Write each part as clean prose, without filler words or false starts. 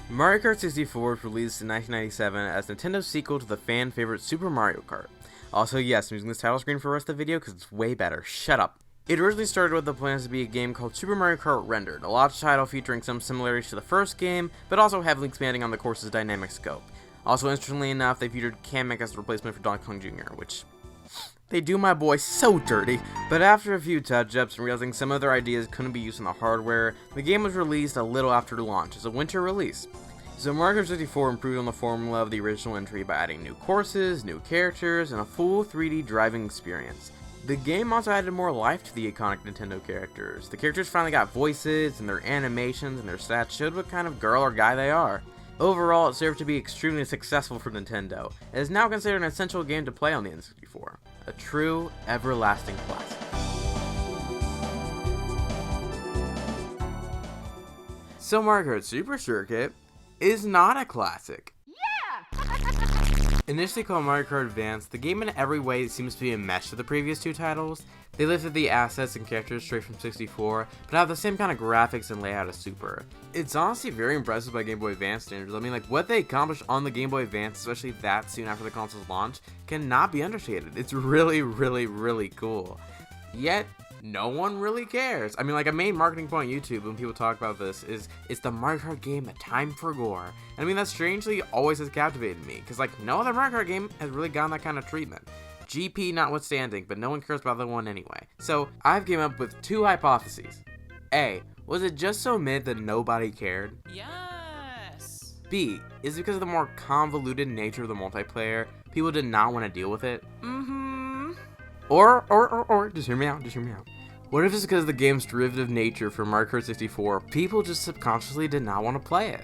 Mario Kart 64 was released in 1997 as Nintendo's sequel to the fan favorite Super Mario Kart. Also, yes, I'm using this title screen for the rest of the video because it's way better. Shut up. It originally started with the plans to be a game called Super Mario Kart Rendered, a launch title featuring some similarities to the first game, but also heavily expanding on the course's dynamic scope. Also, interestingly enough, they featured Kamek as a replacement for Donkey Kong Jr., which they do my boy so dirty. But after a few touch-ups and realizing some of their ideas couldn't be used on the hardware, the game was released a little after launch as a winter release. So Mario Kart 64 improved on the formula of the original entry by adding new courses, new characters, and a full 3D driving experience. The game also added more life to the iconic Nintendo characters. The characters finally got voices, and their animations and their stats showed what kind of girl or guy they are. Overall, it served to be extremely successful for Nintendo. It is now considered an essential game to play on the N64. A true, everlasting classic. So Mario Kart Super Circuit is not a classic. Initially called Mario Kart Advance, the game in every way seems to be a mesh to the previous two titles. They lifted the assets and characters straight from 64, but have the same kind of graphics and layout as Super. It's honestly very impressive by Game Boy Advance standards. I mean, like, what they accomplished on the Game Boy Advance, especially that soon after the console's launch, cannot be understated. It's really, really, really cool. Yet, no one really cares. I mean, like, a main marketing point on YouTube when people talk about this is, it's the Mario Kart game, a time for gore. And I mean, that strangely always has captivated me, because, like, no other Mario Kart game has really gotten that kind of treatment. GP notwithstanding, but no one cares about the one anyway. So, I've came up with two hypotheses. A, was it just so mid that nobody cared? Yes! B, is it because of the more convoluted nature of the multiplayer, people did not want to deal with it? Or, just hear me out. What if it's because of the game's derivative nature for Mario Kart 64, people just subconsciously did not want to play it?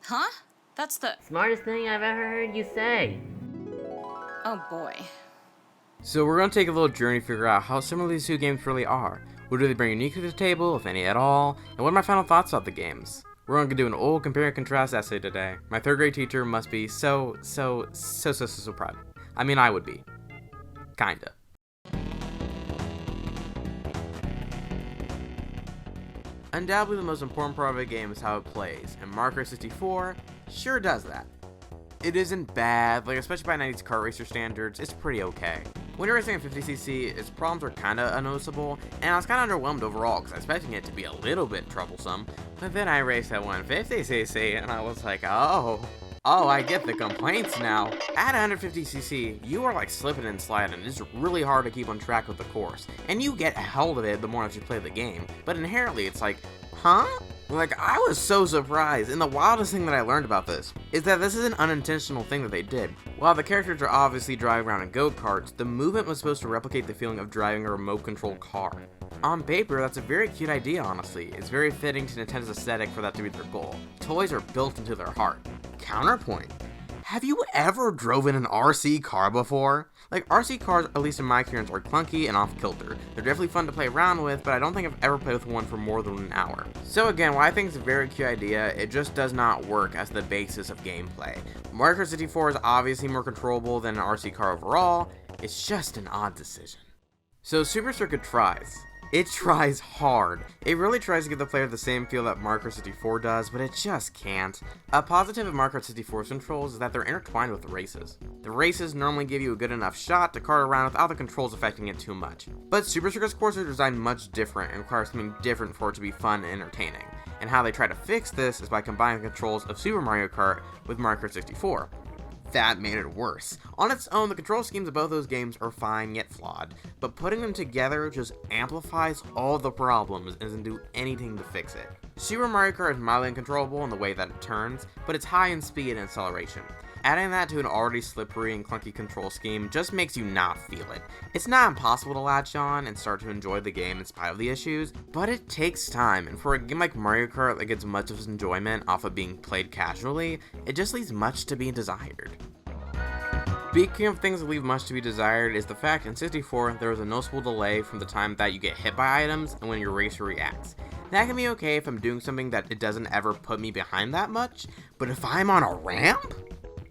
Huh? That's the... Smartest thing I've ever heard you say. Oh boy. So we're going to take a little journey to figure out how similar these two games really are. What do they bring unique to the table, if any at all, and what are my final thoughts about the games? We're going to do an old compare and contrast essay today. My third grade teacher must be so proud. I mean, I would be. Kinda. Undoubtedly the most important part of a game is how it plays, and Mario Kart 64 sure does that. It isn't bad, like especially by 90s kart racer standards, it's pretty okay. When you're racing at 50cc, its problems are kinda unnoticeable, and I was kinda underwhelmed overall because I was expecting it to be a little bit troublesome, but then I raced at 150cc and I was like, oh, I get the complaints now. At 150cc, you are like slipping and sliding. It's really hard to keep on track with the course. And you get a held of it the more as you play the game. But inherently, it's like, huh? Like, I was so surprised. And the wildest thing that I learned about this is that this is an unintentional thing that they did. While the characters are obviously driving around in go-karts, the movement was supposed to replicate the feeling of driving a remote-controlled car. On paper, that's a very cute idea, honestly. It's very fitting to Nintendo's aesthetic for that to be their goal. Toys are built into their heart. Counterpoint. Have you ever driven an RC car before? Like, RC cars, at least in my experience, are clunky and off-kilter. They're definitely fun to play around with, but I don't think I've ever played with one for more than an hour. So again, while I think it's a very cute idea, it just does not work as the basis of gameplay. Mario Kart 64 is obviously more controllable than an RC car overall. It's just an odd decision. So Super Circuit tries. It tries hard. It really tries to give the player the same feel that Mario Kart 64 does, but it just can't. A positive of Mario Kart 64's controls is that they're intertwined with the races. The races normally give you a good enough shot to kart around without the controls affecting it too much. But Super Circuit's courses are designed much different and require something different for it to be fun and entertaining. And how they try to fix this is by combining the controls of Super Mario Kart with Mario Kart 64. That made it worse. On its own, the control schemes of both those games are fine yet flawed, but putting them together just amplifies all the problems and doesn't do anything to fix it. Super Mario Kart is mildly uncontrollable in the way that it turns, but it's high in speed and acceleration. Adding that to an already slippery and clunky control scheme just makes you not feel it. It's not impossible to latch on and start to enjoy the game in spite of the issues, but it takes time, and for a game like Mario Kart that gets much of its enjoyment off of being played casually, it just leaves much to be desired. Speaking of things that leave much to be desired is the fact in 64 there is a noticeable delay from the time that you get hit by items and when your racer reacts. That can be okay if I'm doing something that it doesn't ever put me behind that much, but if I'm on a ramp?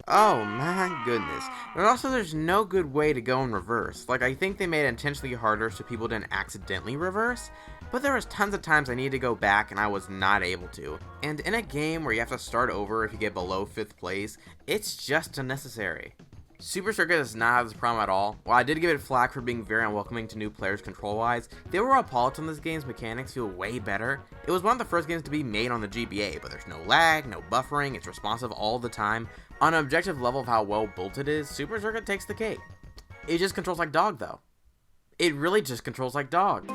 Oh my goodness. But also there's no good way to go in reverse. Like, I think they made it intentionally harder so people didn't accidentally reverse, but there was tons of times I needed to go back and I was not able to. And in a game where you have to start over if you get below 5th place, it's just unnecessary. Super Circuit does not have this problem at all. While I did give it flack for being very unwelcoming to new players control-wise, the overall polish on this game's mechanics feel way better. It was one of the first games to be made on the GBA, but there's no lag, no buffering, it's responsive all the time. On an objective level of how well built it is, Super Circuit takes the cake. It just controls like dog though. It really just controls like dog.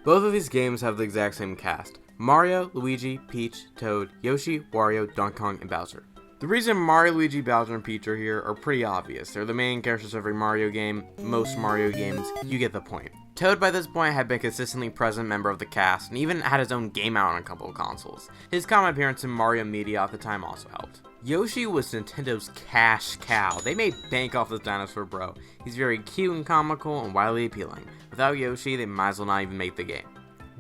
Both of these games have the exact same cast. Mario, Luigi, Peach, Toad, Yoshi, Wario, Donkey Kong, and Bowser. The reason Mario, Luigi, Bowser, and Peach are here are pretty obvious. They're the main characters of every Mario game, most Mario games, you get the point. Toad by this point had been a consistently present member of the cast, and even had his own game out on a couple of consoles. His common appearance in Mario Media at the time also helped. Yoshi was Nintendo's cash cow. They made bank off this dinosaur bro. He's very cute and comical and wildly appealing. Without Yoshi, they might as well not even make the game.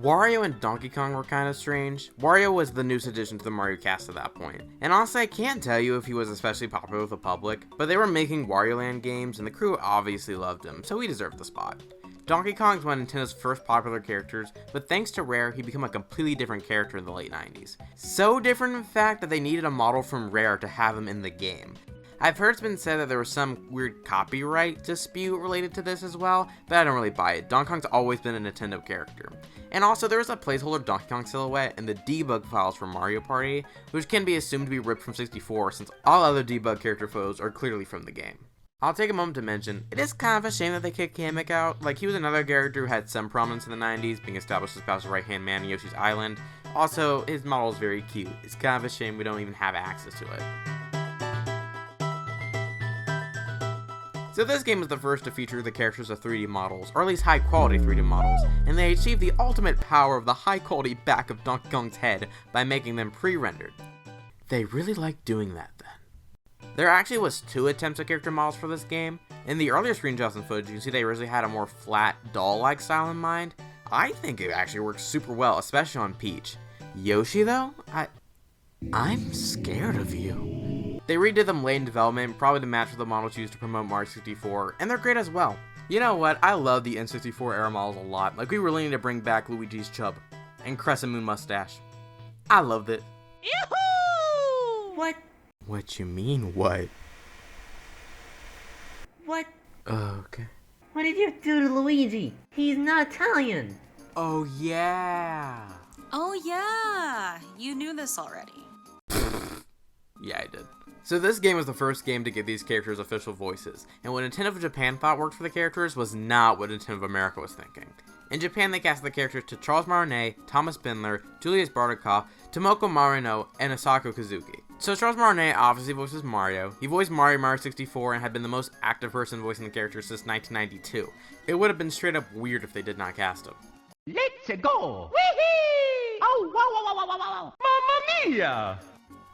Wario and Donkey Kong were kind of strange. Wario was the newest addition to the Mario cast at that point. And honestly, I can't tell you if he was especially popular with the public, but they were making Wario Land games and the crew obviously loved him, so he deserved the spot. Donkey Kong is one of Nintendo's first popular characters, but thanks to Rare, he became a completely different character in the late 90s. So different in fact that they needed a model from Rare to have him in the game. I've heard it's been said that there was some weird copyright dispute related to this as well, but I don't really buy it. Donkey Kong's always been a Nintendo character. And also, there was a placeholder Donkey Kong silhouette in the debug files for Mario Party, which can be assumed to be ripped from 64 since all other debug character photos are clearly from the game. I'll take a moment to mention, it is kind of a shame that they kicked Kamek out. Like, he was another character who had some prominence in the 90s, being established as Bowser's right-hand man in Yoshi's Island. Also, his model is very cute. It's kind of a shame we don't even have access to it. So this game is the first to feature the characters of 3D models, or at least high quality 3D models, and they achieved the ultimate power of the high quality back of Donkey Kong's head by making them pre-rendered. They really like doing that then. There actually was 2 attempts at character models for this game. In the earlier screenshots and footage, you can see they originally had a more flat, doll-like style in mind. I think it actually works super well, especially on Peach. Yoshi though? I'm scared of you. They redid them late in development, probably to match with the models used to promote Mario 64, and they're great as well. You know what, I love the N64 era models a lot, like we really need to bring back Luigi's chub, and Crescent Moon mustache. I loved it. Yoo-hoo! What you mean, what? What? Okay. What did you do to Luigi? He's not Italian. Oh yeah! Oh yeah, you knew this already. Yeah, I did. So this game was the first game to give these characters official voices, and what Nintendo of Japan thought worked for the characters was not what Nintendo of America was thinking. In Japan, they cast the characters to Charles Martinet, Thomas Bindler, Julius Bartikoff, Tomoko Marino, and Asako Kazuki. So Charles Martinet obviously voices Mario. He voiced Mario 64 and had been the most active person voicing the character since 1992. It would have been straight up weird if they did not cast him. Let's go! Whee! Oh, wow, wow, wow, wow, wow, wow! Mamma mia!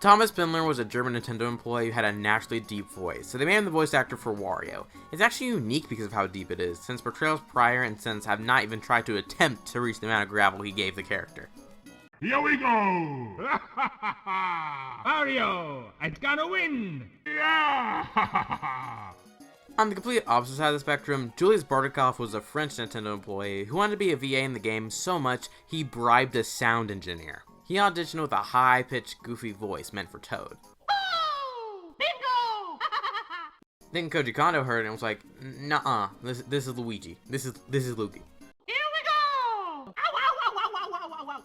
Thomas Bindler was a German Nintendo employee who had a naturally deep voice, so they made him the voice actor for Wario. It's actually unique because of how deep it is, since portrayals prior and since have not even tried to attempt to reach the amount of gravel he gave the character. Here we go! Mario, I'm gonna win! Yeah! On the complete opposite side of the spectrum, Julius Bartikoff was a French Nintendo employee who wanted to be a VA in the game so much he bribed a sound engineer. He auditioned with a high-pitched, goofy voice meant for Toad. Oh! Bingo! Then Koji Kondo heard it and was like, "Nuh-uh, this is Luigi. This is Luigi." Here we go! Ow, ow, ow, ow, ow, ow, ow, ow.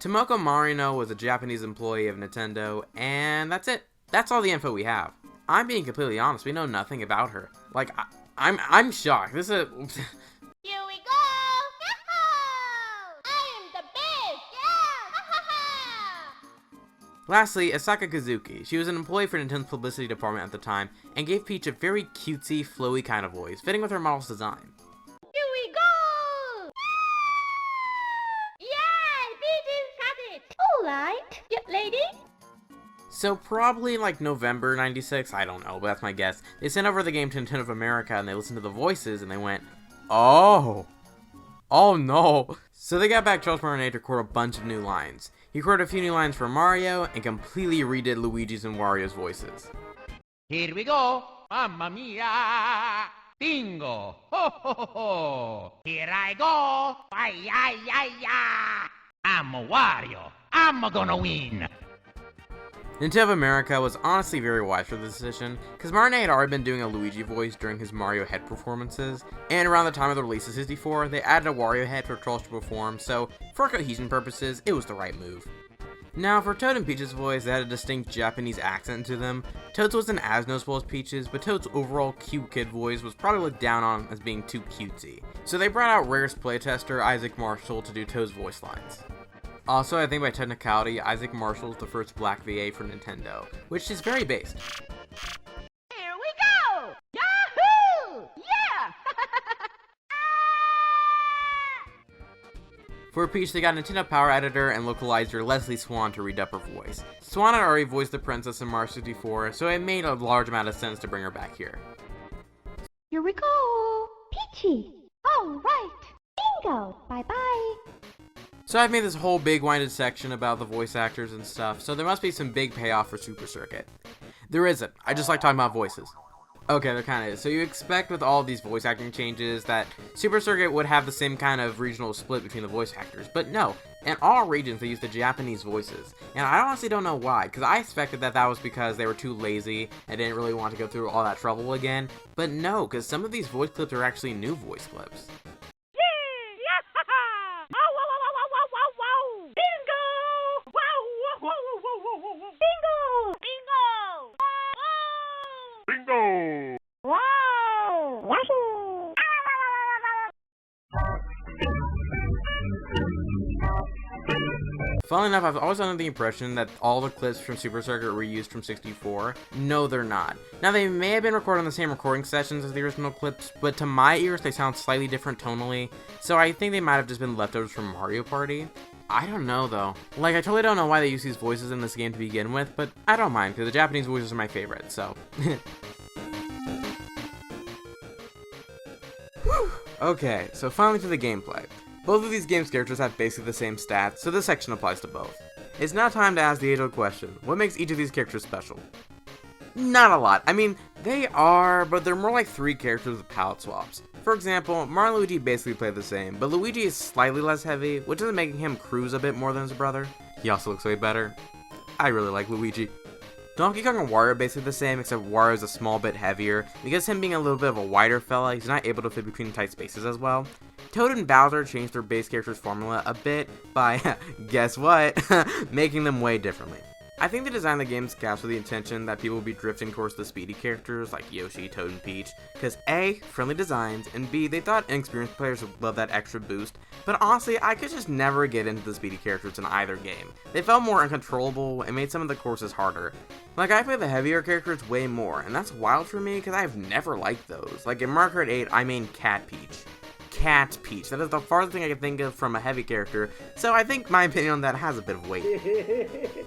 Tomoko Marino was a Japanese employee of Nintendo, and that's it. That's all the info we have. I'm being completely honest, we know nothing about her. Like, I'm shocked. This is Here we go! Yahoo! I am the best! Yeah! Lastly, Asaka Kazuki. She was an employee for Nintendo's publicity department at the time, and gave Peach a very cutesy, flowy kind of voice, fitting with her model's design. Here we go! Yeah! Peach is got it! Alright, yeah, lady? So probably like November 96, I don't know, but that's my guess. They sent over the game to Nintendo of America and they listened to the voices and they went, oh no. So they got back Charles Martinet to record a bunch of new lines. He recorded a few new lines for Mario and completely redid Luigi's and Wario's voices. Here we go! Mamma mia! Bingo! Ho ho ho ho! Here I go! Ay ay ay ay! I'm Wario. I'm gonna win. Nintendo of America was honestly very wise for this decision, because Martin had already been doing a Luigi voice during his Mario head performances, and around the time of the release of 64, they added a Wario head for Trolls to perform, so for cohesion purposes, it was the right move. Now, for Toad and Peach's voice, they had a distinct Japanese accent to them. Toad's wasn't as noticeable as Peach's, but Toad's overall cute kid voice was probably looked down on as being too cutesy. So they brought out Rare's playtester, Isaac Marshall, to do Toad's voice lines. Also, I think by technicality, Isaac Marshall is the first black VA for Nintendo, which is very based. Here we go! Yahoo! Yeah! For Peach, they got Nintendo Power Editor and localizer Leslie Swan to redub her voice. Swan had already voiced the princess in Mario 64, so it made a large amount of sense to bring her back here. Here we go! Peachy! All right! Bingo! Bye-bye! So I've made this whole big winded section about the voice actors and stuff, so there must be some big payoff for Super Circuit. There isn't. I just like talking about voices. Okay, there kind of is. So you expect with all these voice acting changes that Super Circuit would have the same kind of regional split between the voice actors, but no. In all regions, they use the Japanese voices. And I honestly don't know why, because I expected that that was because they were too lazy and didn't really want to go through all that trouble again. But no, because some of these voice clips are actually new voice clips. Bingo! Wow! Yahoo! Funnily enough, I've always under the impression that all the clips from Super Circuit were used from 64. No, they're not. Now, they may have been recorded on the same recording sessions as the original clips, but to my ears, they sound slightly different tonally, so I think they might have just been leftovers from Mario Party. I don't know, though. Like, I totally don't know why they use these voices in this game to begin with, but I don't mind, because the Japanese voices are my favorite, so. Okay, so finally to the gameplay. Both of these games' characters have basically the same stats, so this section applies to both. It's now time to ask the age-old question, what makes each of these characters special? Not a lot. I mean, they are, but they're more like three characters with palette swaps. For example, Mario and Luigi basically play the same, but Luigi is slightly less heavy, which is making him cruise a bit more than his brother. He also looks way better. I really like Luigi. Donkey Kong and Wario are basically the same, except Wario is a small bit heavier. Because him being a little bit of a wider fella, he's not able to fit between tight spaces as well. Toad and Bowser changed their base characters' formula a bit by, guess what, making them way differently. I think they designed the game's caps with the intention that people will be drifting towards the speedy characters like Yoshi, Toad, and Peach, because A, friendly designs, and B, they thought inexperienced players would love that extra boost, but honestly, I could just never get into the speedy characters in either game. They felt more uncontrollable and made some of the courses harder. Like, I play the heavier characters way more, and that's wild for me because I've never liked those. Like, in Mario Kart 8, I main Cat Peach. Cat Peach. That is the farthest thing I can think of from a heavy character, so I think my opinion on that has a bit of weight.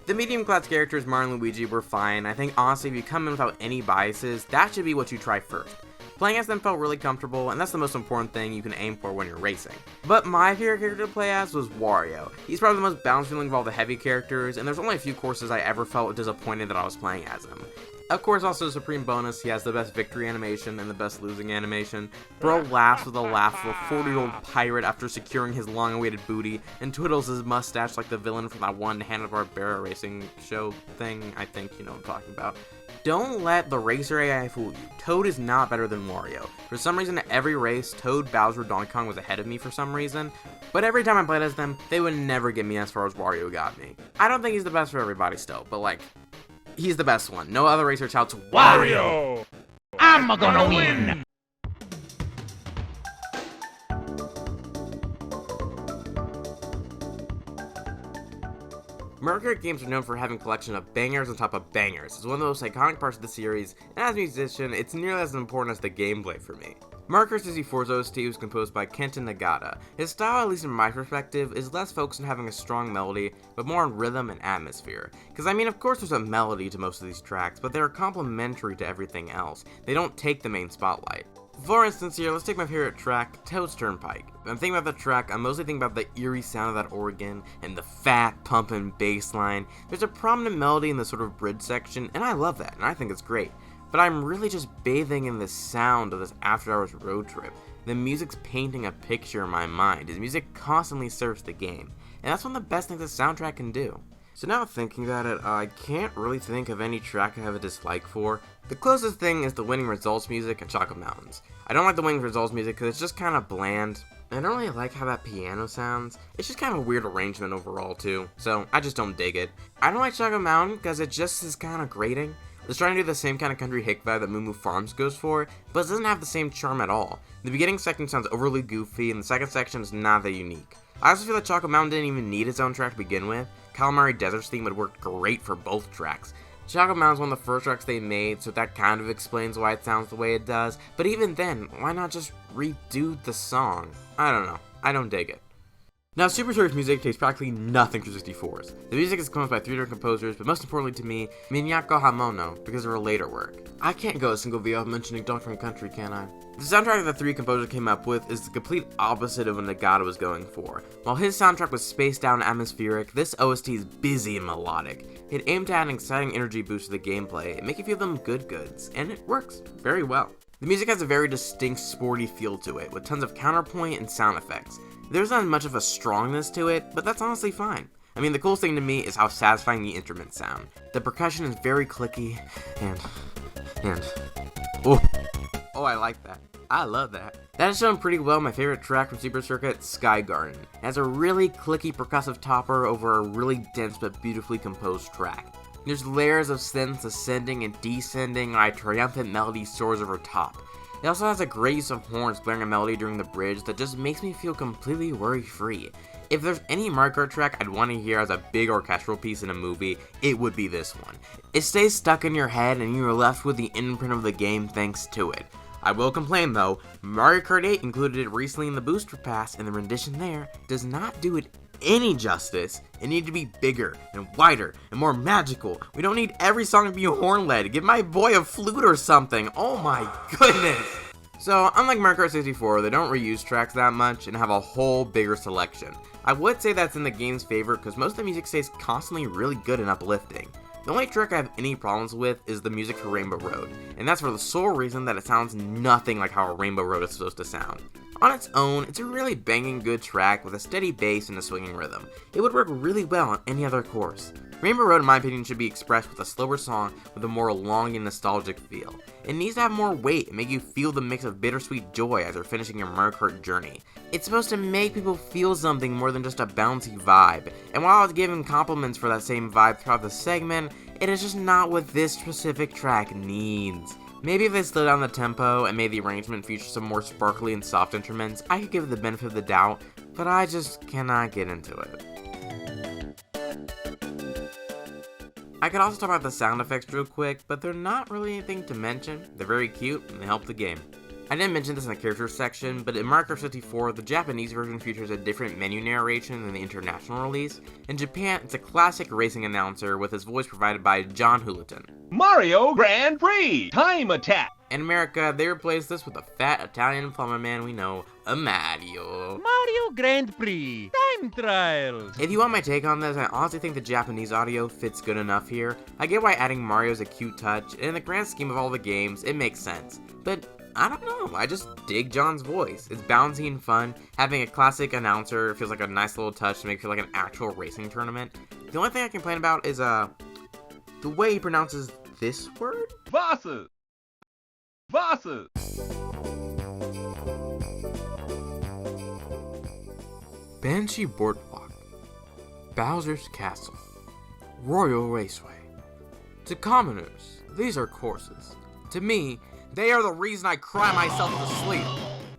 The medium class characters, Mario and Luigi, were fine. I think honestly, if you come in without any biases, that should be what you try first. Playing as them felt really comfortable, and that's the most important thing you can aim for when you're racing. But my favorite character to play as was Wario. He's probably the most balanced feeling of all the heavy characters, and there's only a few courses I ever felt disappointed that I was playing as him. Of course, also supreme bonus, he has the best victory animation and the best losing animation. Bro laughs with a laugh of a 40-year-old pirate after securing his long-awaited booty, and twiddles his mustache like the villain from that one Hanna-Barbera racing show thing. I think you know what I'm talking about. Don't let the racer AI fool you. Toad is not better than Wario. For some reason, at every race, Toad, Bowser, Donkey Kong was ahead of me for some reason, but every time I played as them, they would never get me as far as Wario got me. I don't think he's the best for everybody still, but like, he's the best one. No other racer shouts Wario! I'm gonna win! Mario Kart games are known for having a collection of bangers on top of bangers. It's one of the most iconic parts of the series, and as a musician, it's nearly as important as the gameplay for me. Mario Kart 64's OST was composed by Kenta Nagata. His style, at least in my perspective, is less focused on having a strong melody, but more on rhythm and atmosphere. Because I mean, of course there's a melody to most of these tracks, but they're complementary to everything else. They don't take the main spotlight. For instance here, let's take my favorite track, Toad's Turnpike. When I'm thinking about the track, I'm mostly thinking about the eerie sound of that organ, and the fat, pumping bass line. There's a prominent melody in the sort of bridge section, and I love that, and I think it's great. but I'm really just bathing in the sound of this after-hours road trip. The music's painting a picture in my mind, as music constantly serves the game, and that's one of the best things a soundtrack can do. So now thinking about it, I can't really think of any track I have a dislike for. The closest thing is the Winning Results music and Chocolate Mountains. I don't like the Winning Results music because it's just kind of bland. I don't really like how that piano sounds. It's just kind of a weird arrangement overall too, so I just don't dig it. I don't like Chocolate Mountain because it just is kind of grating. It's trying to do the same kind of country hick vibe that Moo Moo Farms goes for, but it doesn't have the same charm at all. The beginning section sounds overly goofy, and the second section is not that unique. I also feel that Chocolate Mountain didn't even need its own track to begin with. Calamari Desert's theme would work great for both tracks. Chocolate Mountain's one of the first tracks they made, so that kind of explains why it sounds the way it does, but even then, why not just redo the song? I don't know. I don't dig it. Now, Super Circuit's music takes practically nothing from 64's. The music is composed by 3 different composers, but most importantly to me, Minyako Hamono, because of her later work. I can't go a single video without mentioning Donkey Kong Country, can I? The soundtrack that the 3 composers came up with is the complete opposite of what Nagata was going for. While his soundtrack was spaced out and atmospheric, this OST is busy and melodic. It aimed to add an exciting energy boost to the gameplay and make you feel them good goods, and it works very well. The music has a very distinct sporty feel to it, with tons of counterpoint and sound effects. There's not much of a strongness to it, but that's honestly fine. I mean, the coolest thing to me is how satisfying the instruments sound. The percussion is very clicky, and oh, I like that. I love that. That is shown pretty well in my favorite track from Super Circuit, Sky Garden. It has a really clicky percussive topper over a really dense but beautifully composed track. There's layers of synths ascending and descending, and a triumphant melody soars over top. It also has a great use of horns blaring a melody during the bridge that just makes me feel completely worry-free. If there's any Mario Kart track I'd want to hear as a big orchestral piece in a movie, it would be this one. It stays stuck in your head and you're left with the imprint of the game thanks to it. I will complain though, Mario Kart 8 included it recently in the booster pass, and the rendition there does not do it any justice. It needed to be bigger and wider and more magical. We don't need every song to be horn-led. Give my boy a flute or something. Oh my goodness. So, unlike Mario Kart 64, they don't reuse tracks that much and have a whole bigger selection. I would say that's in the game's favor because most of the music stays constantly really good and uplifting. The only track I have any problems with is the music for Rainbow Road, and that's for the sole reason that it sounds nothing like how a Rainbow Road is supposed to sound. On its own, it's a really banging good track with a steady bass and a swinging rhythm. It would work really well on any other course. Rainbow Road, in my opinion, should be expressed with a slower song with a more long and nostalgic feel. It needs to have more weight and make you feel the mix of bittersweet joy as you're finishing your Mario Kart journey. It's supposed to make people feel something more than just a bouncy vibe, and while I was giving compliments for that same vibe throughout the segment, it is just not what this specific track needs. Maybe if they slowed down the tempo and made the arrangement feature some more sparkly and soft instruments, I could give it the benefit of the doubt, but I just cannot get into it. I could also talk about the sound effects real quick, but they're not really anything to mention. They're very cute and they help the game. I didn't mention this in the characters section, but in Mario Kart 64, the Japanese version features a different menu narration than the international release. In Japan, it's a classic racing announcer with his voice provided by John Houlihan. Mario Grand Prix Time Attack. In America, they replaced this with a fat Italian plumber man we know, a Mario. Mario Grand Prix Time Trials. If you want my take on this, I honestly think the Japanese audio fits good enough here. I get why adding Mario is a cute touch, and in the grand scheme of all the games, it makes sense. But I don't know, I just dig John's voice. It's bouncy and fun. Having a classic announcer feels like a nice little touch to make it feel like an actual racing tournament. The only thing I complain about is, the way he pronounces this word? Wasser. Wasser. Banshee Boardwalk, Bowser's Castle, Royal Raceway. To commoners, these are courses. To me, they are the reason I cry myself to sleep.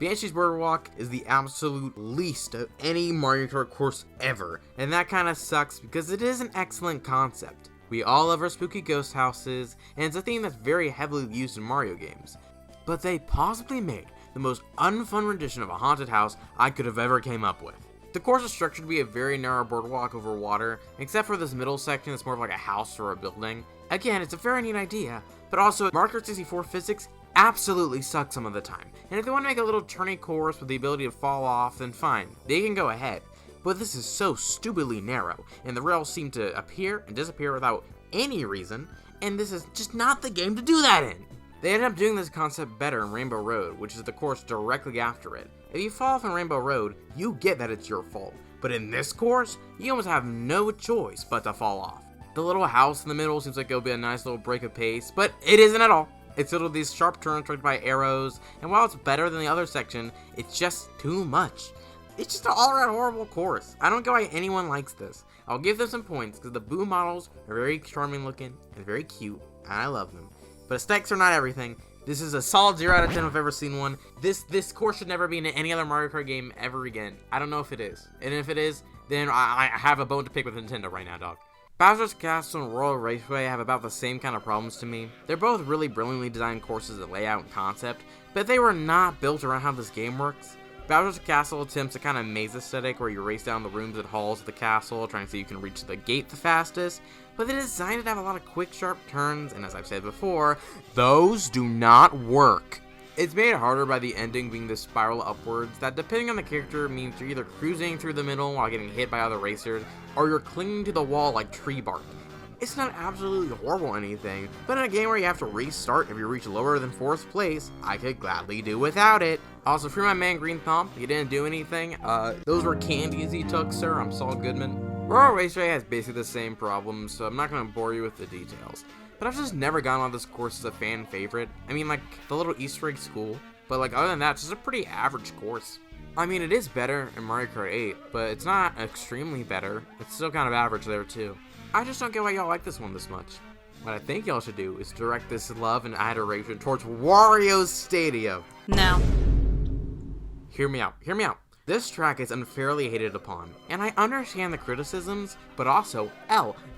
Banshee's Boardwalk is the absolute least of any Mario Kart course ever, and that kinda sucks because it is an excellent concept. We all love our spooky ghost houses, and it's a theme that's very heavily used in Mario games. But they possibly made the most unfun rendition of a haunted house I could have ever came up with. The course is structured to be a very narrow boardwalk over water, except for this middle section that's more of like a house or a building. Again, it's a very neat idea, but also Mario Kart 64 physics absolutely suck some of the time. And if they want to make a little turny course with the ability to fall off, then fine, they can go ahead. But this is so stupidly narrow, and the rails seem to appear and disappear without any reason, and this is just not the game to do that in. They ended up doing this concept better in Rainbow Road, which is the course directly after it. If you fall off in Rainbow Road, you get that it's your fault. But in this course, you almost have no choice but to fall off. The little house in the middle seems like it'll be a nice little break of pace, but it isn't at all. It's filled with these sharp turns directed by arrows, and while it's better than the other section, it's just too much. It's just an all-around horrible course. I don't get why anyone likes this. I'll give them some points because the Boo models are very charming looking and very cute, and I love them. But aesthetics are not everything. This is a solid 0 out of 10 if I've ever seen one. This course should never be in any other Mario Kart game ever again. I don't know if it is. And if it is, then I have a bone to pick with Nintendo right now, dog. Bowser's Castle and Royal Raceway have about the same kind of problems to me. They're both really brilliantly designed courses of layout and concept, but they were not built around how this game works. Bowser's Castle attempts a kind of maze aesthetic where you race down the rooms and halls of the castle, trying to see you can reach the gate the fastest, but they designed it to have a lot of quick, sharp turns, and as I've said before, those do not work. It's made harder by the ending being this spiral upwards that, depending on the character, means you're either cruising through the middle while getting hit by other racers, or you're clinging to the wall like tree bark. It's not absolutely horrible or anything, but in a game where you have to restart if you reach lower than 4th place, I could gladly do without it. Also, free my man Green Thumb, he didn't do anything. Those were candies he took, sir. I'm Saul Goodman. Royal Raceway has basically the same problems, so I'm not going to bore you with the details. But I've just never gotten on this course as a fan favorite. I mean, like, the little Easter egg's cool, but like, other than that, it's just a pretty average course. I mean, it is better in Mario Kart 8, but it's not extremely better. It's still kind of average there, too. I just don't get why y'all like this one this much. What I think y'all should do is direct this love and adoration towards Wario Stadium. No. Hear me out. Hear me out. This track is unfairly hated upon, and I understand the criticisms, but also,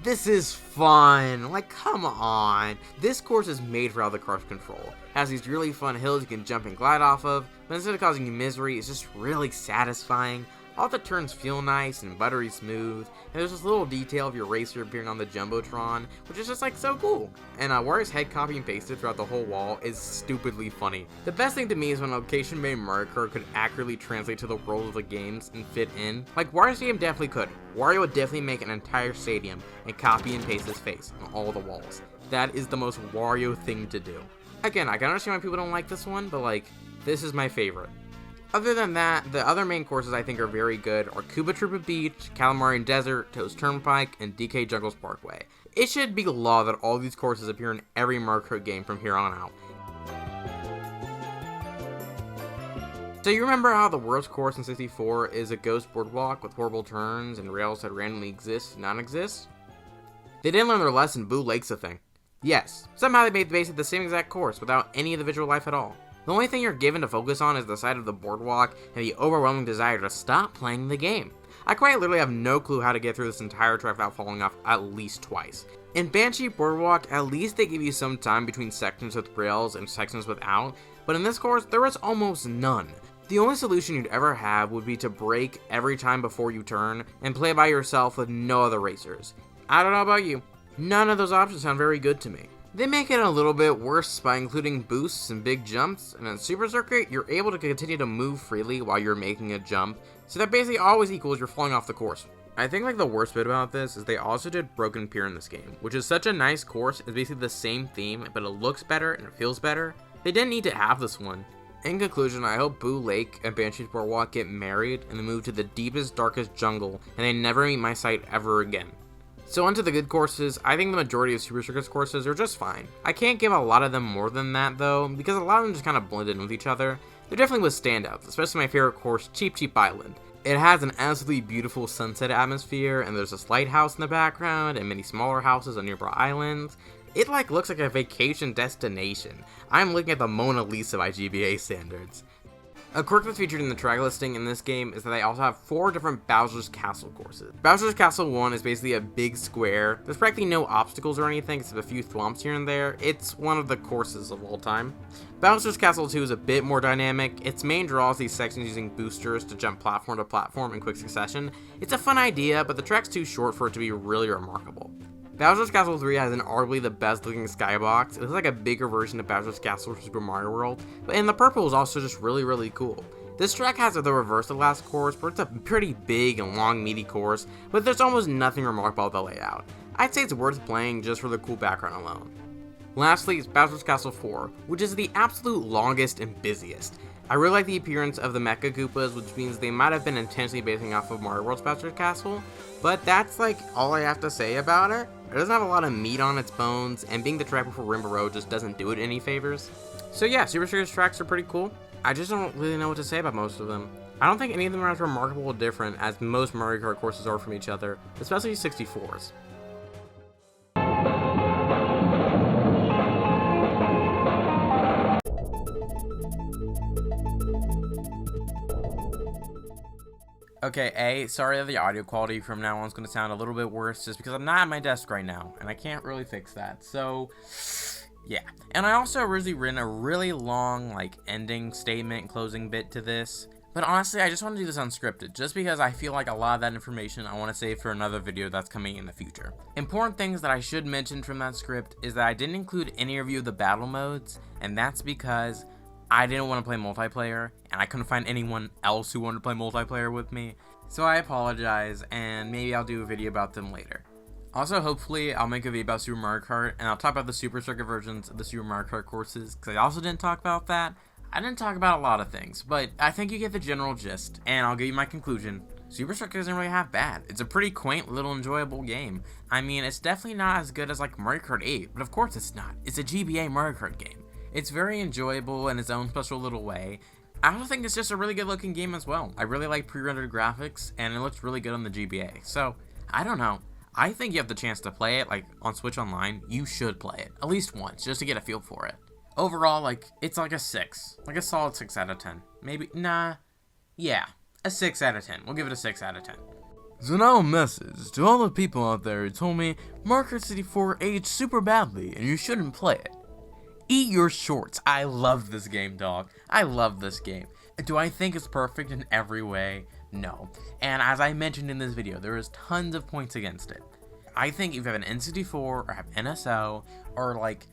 this is fun. Like, come on. This course is made for how the cars control. It has these really fun hills you can jump and glide off of, but instead of causing you misery, it's just really satisfying. All the turns feel nice and buttery smooth, and there's this little detail of your racer appearing on the Jumbotron, which is just like so cool. And Wario's head copy and pasted throughout the whole wall is stupidly funny. The best thing to me is when a location-made Mario Kart could accurately translate to the world of the games and fit in. Like, Wario Stadium definitely could. Wario would definitely make an entire stadium and copy and paste his face on all the walls. That is the most Wario thing to do. Again, I can understand why people don't like this one, but like, this is my favorite. Other than that, the other main courses I think are very good are Koopa Troopa Beach, Calamarian Desert, Toast Turnpike, and DK Jungles Parkway. It should be law that all these courses appear in every Mario Kart game from here on out. So you remember how the worst course in 64 is a ghost boardwalk with horrible turns and rails that randomly exist and non-exist? They didn't learn their lesson. Boo Lake's a thing. Yes, somehow they made basically the same exact course without any individual life at all. The only thing you're given to focus on is the side of the boardwalk and the overwhelming desire to stop playing the game. I quite literally have no clue how to get through this entire track without falling off at least twice. In Banshee Boardwalk, at least they give you some time between sections with rails and sections without, but in this course, there was almost none. The only solution you'd ever have would be to brake every time before you turn and play by yourself with no other racers. I don't know about you, none of those options sound very good to me. They make it a little bit worse by including boosts and big jumps, and in Super Circuit, you're able to continue to move freely while you're making a jump, so that basically always equals you're falling off the course. I think like the worst bit about this is they also did Broken Pier in this game, which is such a nice course. It's basically the same theme, but it looks better and it feels better. They didn't need to have this one. In conclusion, I hope Boo Lake and Banshee's Boardwalk get married and they move to the deepest, darkest jungle, and they never meet my sight ever again. So onto the good courses, I think the majority of Super Circuit's courses are just fine. I can't give a lot of them more than that though, because a lot of them just kind of blend in with each other. There definitely was standouts, especially my favorite course, Cheep Cheep Island. It has an absolutely beautiful sunset atmosphere, and there's this lighthouse in the background, and many smaller houses on nearby islands. It like looks like a vacation destination. I'm looking at the Mona Lisa by GBA standards. A quirk that's featured in the track listing in this game is that they also have 4 different Bowser's Castle courses. Bowser's Castle 1 is basically a big square. There's practically no obstacles or anything except a few thwomps here and there. It's one of the courses of all time. Bowser's Castle 2 is a bit more dynamic. Its main draw is these sections using boosters to jump platform to platform in quick succession. It's a fun idea, but the track's too short for it to be really remarkable. Bowser's Castle 3 has arguably the best looking skybox. It looks like a bigger version of Bowser's Castle from Super Mario World, and the purple is also just really cool. This track has the reverse of the last course, but it's a pretty big and long meaty course, but there's almost nothing remarkable about the layout. I'd say it's worth playing just for the cool background alone. Lastly, is Bowser's Castle 4, which is the absolute longest and busiest. I really like the appearance of the Mecha Koopas, which means they might have been intentionally basing off of Mario World's Bowser's Castle, but that's like all I have to say about it. It doesn't have a lot of meat on its bones, and being the track before Rimba Road just doesn't do it any favors. So yeah, Super Circuit's tracks are pretty cool. I just don't really know what to say about most of them. I don't think any of them are as remarkable or different as most Mario Kart courses are from each other, especially 64s. Okay, sorry that the audio quality from now on is going to sound a little bit worse just because I'm not at my desk right now, and I can't really fix that, so yeah. And I also originally written a really long, like, ending statement, closing bit to this, but honestly, I just want to do this unscripted, just because I feel like a lot of that information I want to save for another video that's coming in the future. Important things that I should mention from that script is that I didn't include any review of the battle modes, and that's because I didn't want to play multiplayer, and I couldn't find anyone else who wanted to play multiplayer with me, so I apologize, and maybe I'll do a video about them later. Also, hopefully, I'll make a video about Super Mario Kart, and I'll talk about the Super Circuit versions of the Super Mario Kart courses, because I also didn't talk about that. I didn't talk about a lot of things, but I think you get the general gist, and I'll give you my conclusion. Super Circuit isn't really half bad. It's a pretty quaint, little enjoyable game. I mean, it's definitely not as good as like Mario Kart 8, but of course it's not. It's a GBA Mario Kart game. It's very enjoyable in its own special little way. I also think it's just a really good looking game as well. I really like pre-rendered graphics, and it looks really good on the GBA. So, I don't know. I think you have the chance to play it, like, on Switch Online. You should play it, at least once, just to get a feel for it. Overall, like, it's like a 6. Like a solid 6 out of 10. Maybe, nah. Yeah, a 6 out of 10. We'll give it a 6 out of 10. So now a message to all the people out there who told me Mario Kart 64 aged super badly and you shouldn't play it. Eat your shorts. I love this game, dog. I love this game. Do I think it's perfect in every way? No. And as I mentioned in this video, there is tons of points against it. I think if you have an N64 or have NSO or like,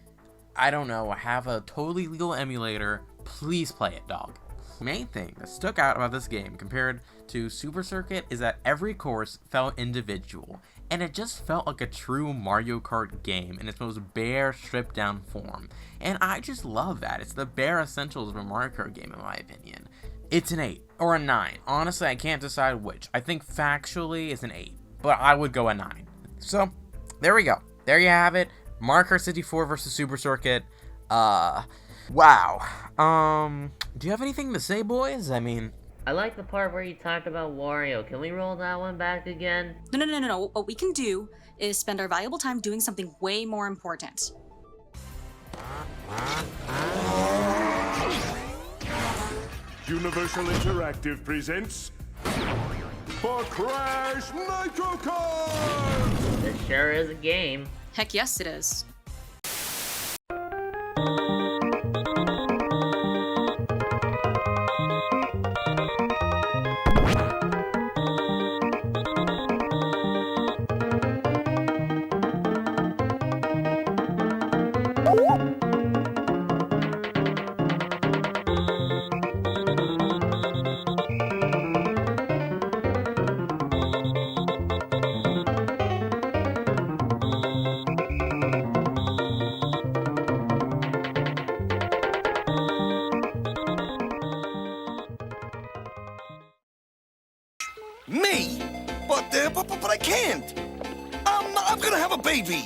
I don't know, have a totally legal emulator, please play it, dog. The main thing that stuck out about this game compared to Super Circuit is that every course felt individual, and it just felt like a true Mario Kart game in its most bare, stripped down form. And I just love that. It's the bare essentials of a Mario Kart game in my opinion. It's an 8 or a 9. Honestly, I can't decide which. I think factually it's an 8, but I would go a 9. So, there we go. There you have it. Mario Kart 64 versus Super Circuit. Wow. Do you have anything to say, boys? I mean, I like the part where you talked about Wario. Can we roll that one back again? No. What we can do is spend our valuable time doing something way more important. Universal Interactive presents For Crash Nitro Kart! This sure is a game. Heck yes, it is. Me? But I can't. I'm gonna have a baby.